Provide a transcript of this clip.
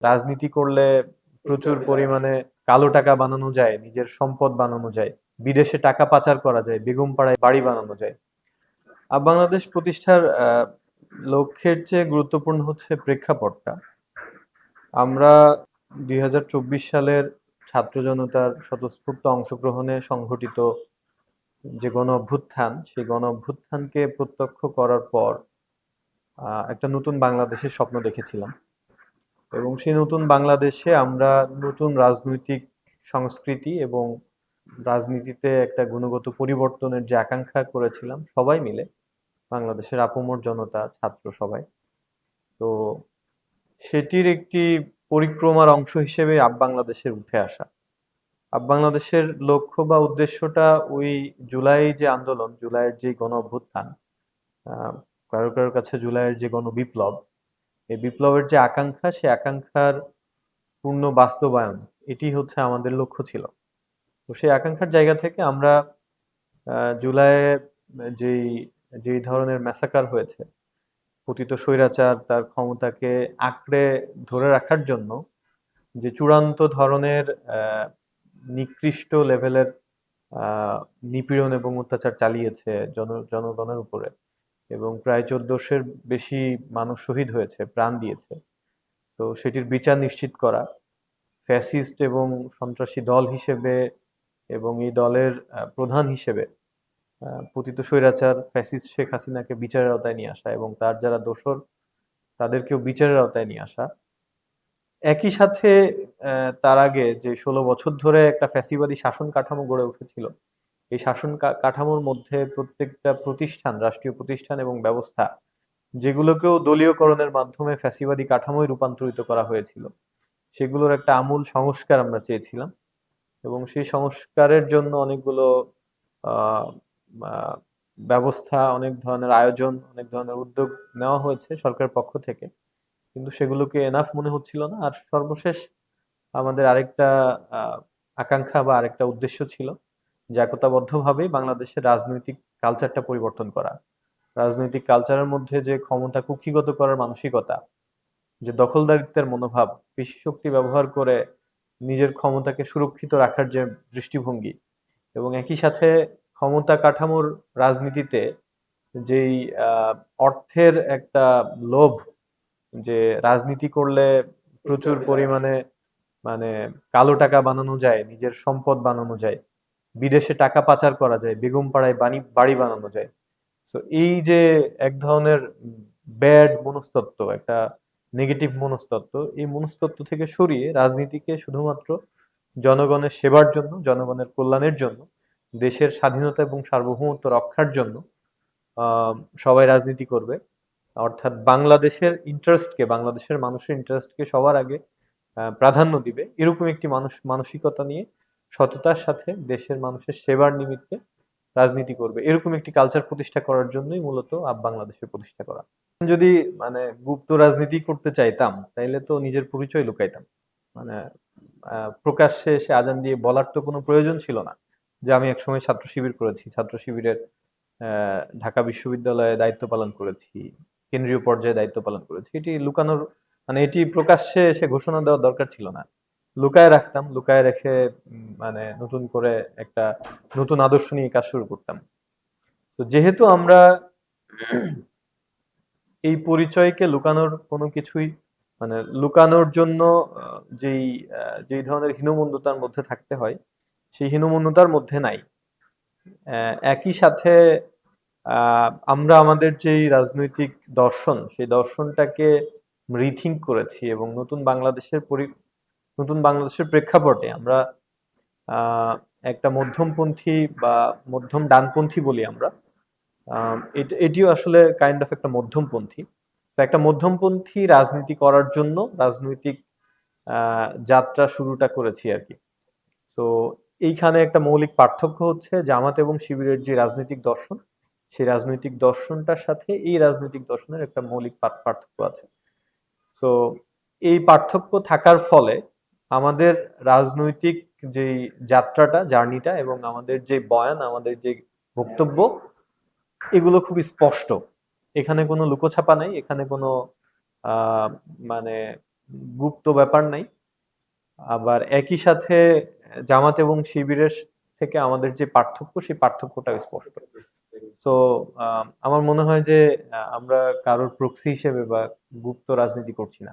রাজনীতি করলে প্রচুর পরিমাণে কালো টাকা বানানো যায়, নিজের সম্পদ বানানো যায়, বিদেশে টাকা পাচার করা যায়, বেগমপাড়ায় বাড়ি বানানো যায়। বাংলাদেশ প্রতিষ্ঠার লক্ষ্যের চেয়ে গুরুত্বপূর্ণ হচ্ছে প্রেক্ষাপটটা। আমরা ২০২৪ সালের ছাত্র জনতার স্বতঃস্ফূর্ত অংশগ্রহণে সংঘটিত যে গণ অভ্যুত্থান, সেই গণ অভ্যুত্থানকে প্রত্যক্ষ করার পর একটা নতুন বাংলাদেশের স্বপ্ন দেখেছিলাম। এবং সেই নতুন বাংলাদেশে আমরা নতুন রাজনৈতিক সংস্কৃতি এবং রাজনীতিতে একটা গুণগত পরিবর্তনের যে আকাঙ্ক্ষা করেছিলাম সবাই মিলে, বাংলাদেশের আপামর জনতা, ছাত্র সবাই। তো সেটির একটি পরিক্রমার অংশ হিসেবে বাংলাদেশের উঠে আসা। বাংলাদেশের লক্ষ্য বা উদ্দেশ্যটা ওই জুলাই যে আন্দোলন, জুলাইয়ের যে গণ অভ্যুত্থান, আহ, কারো কারোর কাছে জুলাইয়ের যে গণ বিপ্লব, এই বিপ্লবের যে আকাঙ্ক্ষা, সে আকাঙ্ক্ষার পূর্ণ বাস্তবায়ন, এটি হচ্ছে আমাদের লক্ষ্য ছিল। তো সেই আকাঙ্ক্ষার জায়গা থেকে আমরা জুলাইয়ে যেই যেই ধরনের ম্যাসাকার হয়েছে, পতিত স্বৈরাচার তার ক্ষমতাকে আঁকড়ে ধরে রাখার জন্য যে চূড়ান্ত ধরনের নিকৃষ্ট লেভেলের নিপীড়ন এবং অত্যাচার চালিয়েছে জনগণের উপরে, এবং প্রায় ১৪০০-এর বেশি মানুষ শহীদ হয়েছে, প্রাণ দিয়েছে। তো সেটির বিচার নিশ্চিত করা, ফ্যাসিস্ট এবং সন্ত্রাসী দল হিসেবে এবং এই দলের প্রধান হিসেবে পতিত স্বৈরাচার ফ্যাসিস্ট শেখ হাসিনাকে বিচারের আওতায় নিয়ে আসা এবং তার যারা দোসর তাদেরকেও বিচারের আওতায় নিয়ে আসা। একই সাথে তার আগে যে ১৬ বছর ধরে একটা ফ্যাসিবাদী শাসন কাঠামো গড়ে উঠেছিল, এই শাসন কাঠামোর মধ্যে প্রত্যেকটা প্রতিষ্ঠান, রাষ্ট্রীয় প্রতিষ্ঠান এবং ব্যবস্থা, যেগুলোকেও দলীয়করণের মাধ্যমে ফ্যাসিবাদী কাঠামোয় রূপান্তরিত করা হয়েছিল, সেগুলোর একটা আমূল সংস্কার আমরা চেয়েছিলাম। এবং সেই সংস্কারের জন্য অনেকগুলো আহ, আহ, ব্যবস্থা, অনেক ধরনের আয়োজন, অনেক ধরনের উদ্যোগ নেওয়া হয়েছে সরকারের পক্ষ থেকে, কিন্তু সেগুলোকে এনাফ মনে হচ্ছিল না। আর সর্বশেষ আমাদের আরেকটা আহ, আকাঙ্ক্ষা বা আরেকটা উদ্দেশ্য ছিল যে একতাবদ্ধভাবেই বাংলাদেশের রাজনৈতিক কালচারটা পরিবর্তন করা। রাজনৈতিক কালচারের মধ্যে যে ক্ষমতা কুক্ষিগত করার মানসিকতা, যে দখলদারিত্বের মনোভাব, পেশি শক্তি ব্যবহার করে নিজের ক্ষমতাকে সুরক্ষিত রাখার যে দৃষ্টিভঙ্গি, এবং একই সাথে ক্ষমতা কাঠামোর রাজনীতিতে যেই অর্থের একটা লোভ, যে রাজনীতি করলে প্রচুর পরিমাণে মানে কালো টাকা বানানো যায়, নিজের সম্পদ বানানো যায়, বিদেশে টাকা পাচার করা যায়, বেগমপাড়ায় বাড়ি বানানো যায়। তো এই যে এক ধরনের ব্যাড মনস্তত্ত্ব, একটা নেগেটিভ মনস্তত্ত্ব, এই মনস্তত্ত্ব থেকে সরিয়ে রাজনীতিকে শুধুমাত্র জনগণের সেবার জন্য, জনগণের কল্যাণের জন্য, দেশের স্বাধীনতা এবং সার্বভৌমত্ব রক্ষার জন্য আহ, সবাই রাজনীতি করবে। অর্থাৎ বাংলাদেশের ইন্টারেস্টকে, বাংলাদেশের মানুষের ইন্টারেস্টকে সবার আগে প্রাধান্য দিবে, এরকম একটি মানসিকতা নিয়ে সততার সাথে দেশের মানুষের সেবার নিমিত্তে রাজনীতি করবে, এরকম একটি কালচার প্রতিষ্ঠা করার জন্যই মূলত বাংলাদেশের প্রতিষ্ঠা করা। যদি গুপ্ত রাজনীতি করতে চাইতাম, তাইলে তো নিজের পরিচয় লুকাইতাম। মানে প্রকাশ্যে এসে আজান দিয়ে বলার তো কোনো প্রয়োজন ছিল না যে আমি একসময় ছাত্র শিবির করেছি, ছাত্র শিবিরের ঢাকা বিশ্ববিদ্যালয়ে দায়িত্ব পালন করেছি, কেন্দ্রীয় পর্যায়ে দায়িত্ব পালন করেছি। এটি লুকানোর, এটি প্রকাশ্যে এসে ঘোষণা দেওয়ার দরকার ছিল না। লুকায় রাখতাম, লুকায় রেখে নতুন করে একটা নতুন আদর্শ নিয়ে কাজ শুরু করতাম। তো যেহেতু আমরা এই পরিচয়কে লুকানোর কোনো কিছুই, লুকানোর জন্য যেই ধরনের হীনমন্যতার মধ্যে থাকতে হয়, সেই হীনমন্যতার মধ্যে নাই। একই সাথে আমরা আমাদের যেই রাজনৈতিক দর্শন, সেই দর্শনটাকে রিথিঙ্ক করেছি এবং নতুন বাংলাদেশের প্রেক্ষাপটে আমরা আহ, একটা মধ্যমপন্থী বা মধ্যম ডানপন্থী বলি আমরা, এটিও আসলে কাইন্ড অফ একটা মধ্যমপন্থী। তো একটা মধ্যমপন্থী রাজনীতি করার জন্য রাজনৈতিক যাত্রা শুরুটা করেছি আর কি। তো এইখানে একটা মৌলিক পার্থক্য হচ্ছে জামাত এবং শিবিরের যে রাজনৈতিক দর্শন, সেই রাজনৈতিক দর্শনটার সাথে এই রাজনৈতিক দর্শনের একটা মৌলিক পার্থক্য আছে। তো এই পার্থক্য থাকার ফলে আমাদের রাজনৈতিক যে যাত্রাটা, জার্নিটা, এবং আমাদের যে বয়ান, আমাদের যে বক্তব্য, এগুলো খুবই স্পষ্ট। এখানে কোনো লুকোছাপা নাই, এখানে কোনো আহ মানে গুপ্ত ব্যাপার নাই। আবার একই সাথে জামাত এবং শিবিরের থেকে আমাদের যে পার্থক্য, সেই পার্থক্যটা স্পষ্ট। তো আমার মনে হয় যে আমরা কারোর প্রক্সি হিসেবে বা গুপ্ত রাজনীতি করছি না।